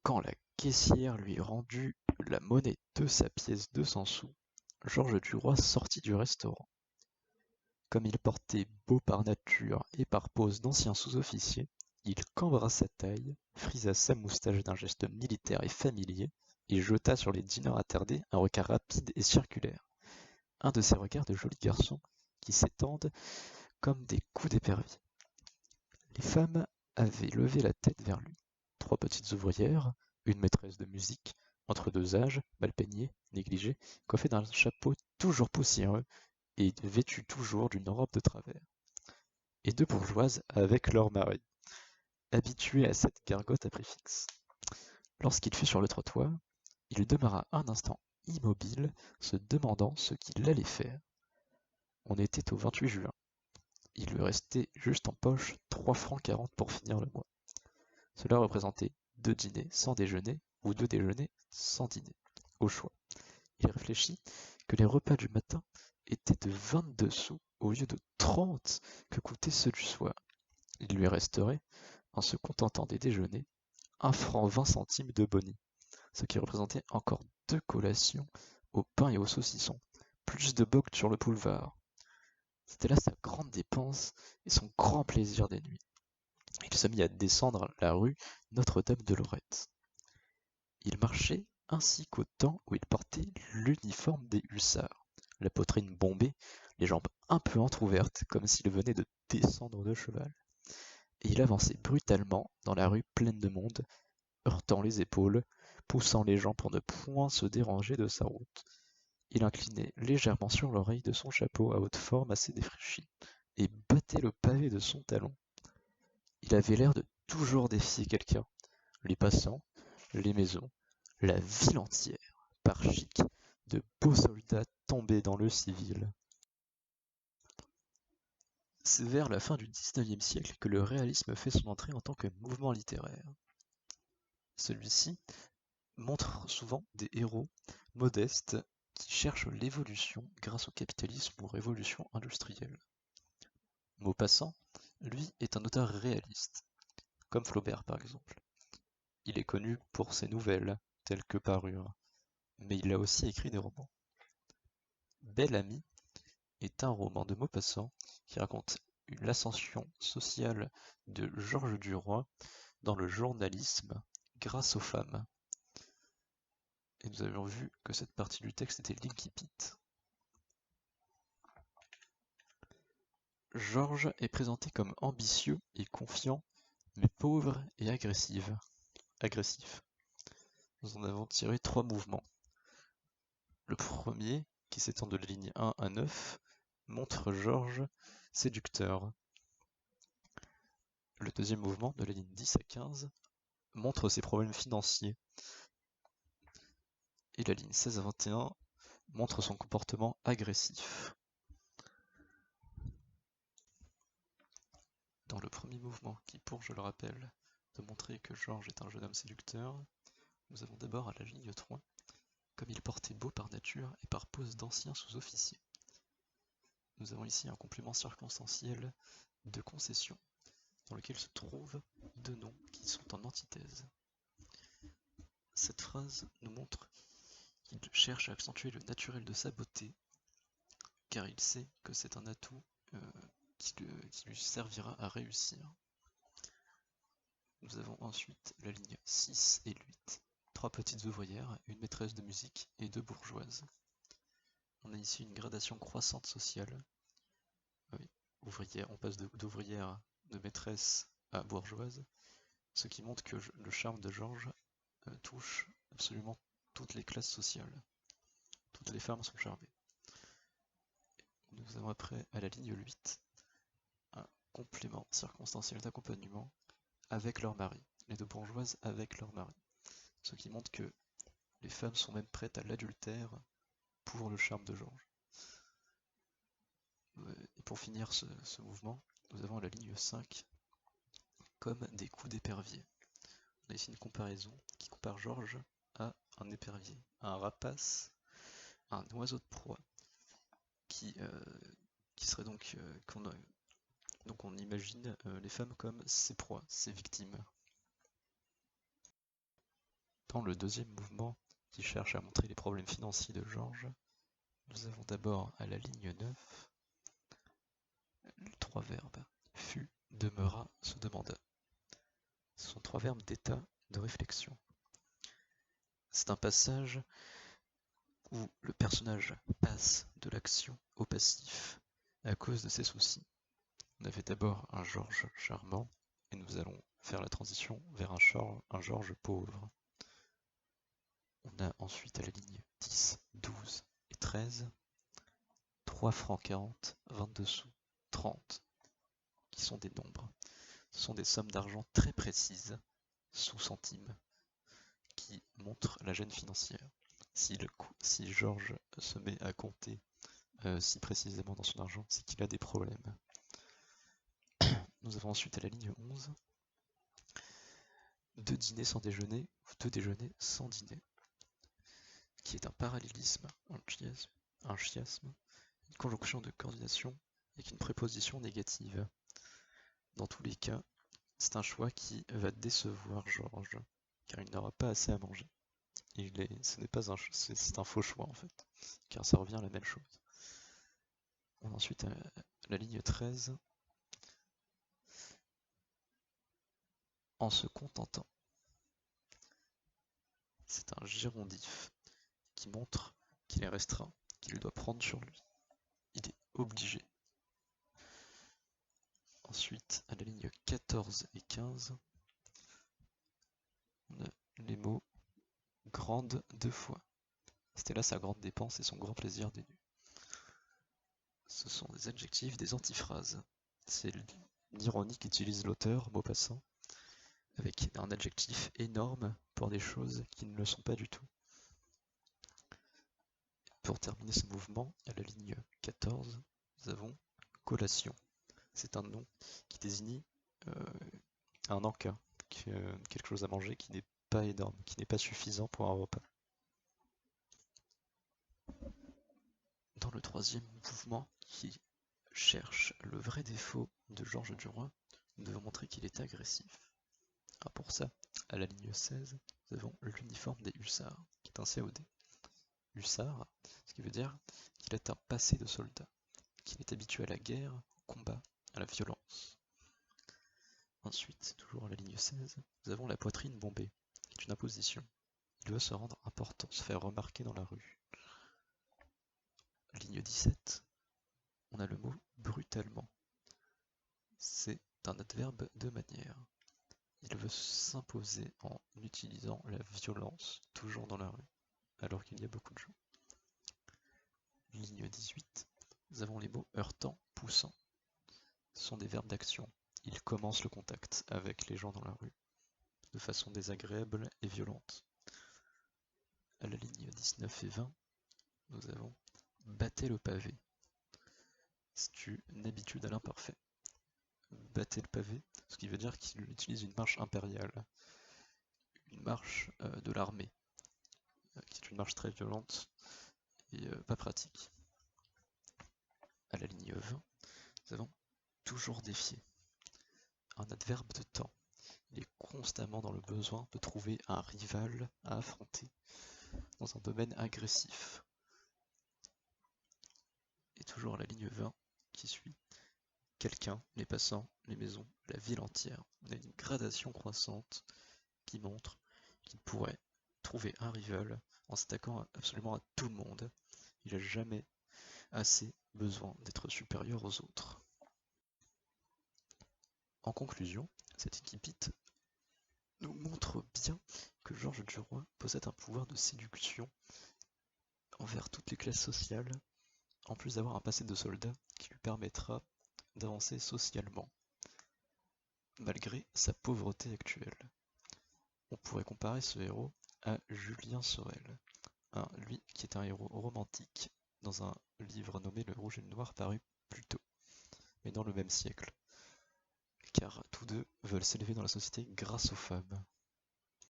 quand la caissière lui rendit la monnaie de sa pièce de 100 sous, Georges Duroy sortit du restaurant. Comme il portait beau par nature et par pose d'ancien sous-officier, il cambra sa taille, frisa sa moustache d'un geste militaire et familier, et jeta sur les dîneurs attardés un regard rapide et circulaire, un de ces regards de joli garçon qui s'étendent comme des coups d'épervier. Les femmes avaient levé la tête vers lui. 3 petites ouvrières, une maîtresse de musique, entre 2 âges, mal peignée, négligée, coiffée d'un chapeau toujours poussiéreux et vêtue toujours d'une robe de travers, et 2 bourgeoises avec leur mari, habituées à cette gargote à prix fixe. Lorsqu'il fut sur le trottoir, il demeura un instant immobile, se demandant ce qu'il allait faire. On était au 28 juin. Il lui restait juste en poche 3 francs 40 pour finir le mois. Cela représentait 2 dîners sans déjeuner ou 2 déjeuners sans dîner, au choix. Il réfléchit que les repas du matin étaient de 22 sous au lieu de 30 que coûtaient ceux du soir. Il lui resterait, en se contentant des déjeuners, 1 franc 20 centimes de boni, ce qui représentait encore 2 collations au pain et au saucisson, plus de bock sur le boulevard. C'était là sa grande dépense et son grand plaisir des nuits. Il se mit à descendre la rue Notre-Dame-de-Lorette. Il marchait ainsi qu'au temps où il portait l'uniforme des hussards, la poitrine bombée, les jambes un peu entr'ouvertes comme s'il venait de descendre de cheval. Et il avançait brutalement dans la rue pleine de monde, heurtant les épaules, poussant les gens pour ne point se déranger de sa route. Il inclinait légèrement sur l'oreille de son chapeau à haute forme assez défraîchi, et battait le pavé de son talon. Il avait l'air de toujours défier quelqu'un, les passants, les maisons, la ville entière, par chic, de beaux soldats tombés dans le civil. C'est vers la fin du XIXe siècle que le réalisme fait son entrée en tant que mouvement littéraire. Celui-ci montre souvent des héros modestes qui cherchent l'évolution grâce au capitalisme ou révolution industrielle. Maupassant, lui, est un auteur réaliste, comme Flaubert par exemple. Il est connu pour ses nouvelles, telles que Parure, mais il a aussi écrit des romans. Bel-Ami est un roman de Maupassant qui raconte l'ascension sociale de Georges Duroy dans le journalisme grâce aux femmes. Et nous avions vu que cette partie du texte était l'incipit. Georges est présenté comme ambitieux et confiant, mais pauvre et agressif. Nous en avons tiré 3 mouvements. Le premier, qui s'étend de la ligne 1 à 9, montre Georges séducteur. Le deuxième mouvement, de la ligne 10 à 15, montre ses problèmes financiers. Et la ligne 16 à 21 montre son comportement agressif. Dans le premier mouvement, qui pour, je le rappelle, de montrer que Georges est un jeune homme séducteur, nous avons d'abord à la ligne 3, comme il portait beau par nature et par pose d'ancien sous-officier. Nous avons ici un complément circonstanciel de concession, dans lequel se trouvent 2 noms qui sont en antithèse. Cette phrase nous montre qu'il cherche à accentuer le naturel de sa beauté, car il sait que c'est un atout qui lui servira à réussir. Nous avons ensuite la ligne 6 et 8, 3 petites ouvrières, une maîtresse de musique et 2 bourgeoises. On a ici une gradation croissante sociale. Oui, ouvrière, on passe d'ouvrière, de maîtresse à bourgeoise, ce qui montre que le charme de Georges touche absolument toutes les classes sociales. Toutes les femmes sont charmées. Nous avons après, à la ligne 8, un complément circonstanciel d'accompagnement avec leur mari, les 2 bourgeoises avec leur mari. Ce qui montre que les femmes sont même prêtes à l'adultère pour le charme de Georges. Et pour finir ce mouvement, nous avons la ligne 5 comme des coups d'épervier. On a ici une comparaison qui compare Georges à un épervier, à un rapace, à un oiseau de proie, qui serait donc donc on imagine les femmes comme ses proies, ses victimes. Dans le deuxième mouvement, qui cherche à montrer les problèmes financiers de Georges, nous avons d'abord à la ligne 9, trois verbes. Fut, demeura, se demanda. Ce sont trois verbes d'état de réflexion. C'est un passage où le personnage passe de l'action au passif à cause de ses soucis. On avait d'abord un Georges charmant et nous allons faire la transition vers un Georges pauvre. On a ensuite à la ligne 10, 12 et 13, 3 francs 40, 22 sous, 30, qui sont des nombres. Ce sont des sommes d'argent très précises, sous centimes, qui montrent la gêne financière. Si Georges se met à compter si précisément dans son argent, c'est qu'il a des problèmes. Nous avons ensuite à la ligne 11, 2 dîners sans déjeuner ou 2 déjeuners sans dîner, qui est un parallélisme, un chiasme, une conjonction de coordination avec une préposition négative. Dans tous les cas, c'est un choix qui va décevoir Georges, car il n'aura pas assez à manger. C'est un faux choix en fait, car ça revient à la même chose. On a ensuite la ligne 13, en se contentant. C'est un gérondif qui montre qu'il est restreint, qu'il doit prendre sur lui. Il est obligé. Ensuite, à la ligne 14 et 15, on a les mots grande deux fois. C'était là sa grande dépense et son grand plaisir des nues. Ce sont des adjectifs, des antiphrases. C'est l'ironie qu'utilise l'auteur, Maupassant, avec un adjectif énorme pour des choses qui ne le sont pas du tout. Pour terminer ce mouvement, à la ligne 14, nous avons collation. C'est un nom qui désigne un encas, quelque chose à manger qui n'est pas énorme, qui n'est pas suffisant pour un repas. Dans le troisième mouvement, qui cherche le vrai défaut de Georges Duroy, nous devons montrer qu'il est agressif. Pour ça, à la ligne 16, nous avons l'uniforme des hussards, qui est un COD. Hussard, ce qui veut dire qu'il est un passé de soldat, qu'il est habitué à la guerre, au combat, à la violence. Ensuite, toujours à la ligne 16, nous avons la poitrine bombée, qui est une imposition. Il doit se rendre important, se faire remarquer dans la rue. Ligne 17, on a le mot brutalement. C'est un adverbe de manière. Il veut s'imposer en utilisant la violence, toujours dans la rue, alors qu'il y a beaucoup de gens. Ligne 18, nous avons les mots heurtant, poussant. Ce sont des verbes d'action. Il commence le contact avec les gens dans la rue, de façon désagréable et violente. À la ligne 19 et 20, nous avons battez le pavé. C'est une habitude à l'imparfait. Battez le pavé, ce qui veut dire qu'il utilise une marche impériale, une marche de l'armée, qui est une marche très violente et pas pratique. À la ligne 20, nous avons toujours défier, un adverbe de temps. Il est constamment dans le besoin de trouver un rival à affronter dans un domaine agressif. Et toujours à la ligne 20 qui suit, quelqu'un, les passants, les maisons, la ville entière. On a une gradation croissante qui montre qu'il pourrait trouver un rival en s'attaquant absolument à tout le monde. Il n'a jamais assez besoin d'être supérieur aux autres. En conclusion, cette équipite nous montre bien que Georges Duroy possède un pouvoir de séduction envers toutes les classes sociales, en plus d'avoir un passé de soldat qui lui permettra d'avancer socialement, malgré sa pauvreté actuelle. On pourrait comparer ce héros à Julien Sorel, lui qui est un héros romantique dans un livre nommé Le Rouge et le Noir paru plus tôt, mais dans le même siècle, car tous deux veulent s'élever dans la société grâce aux femmes.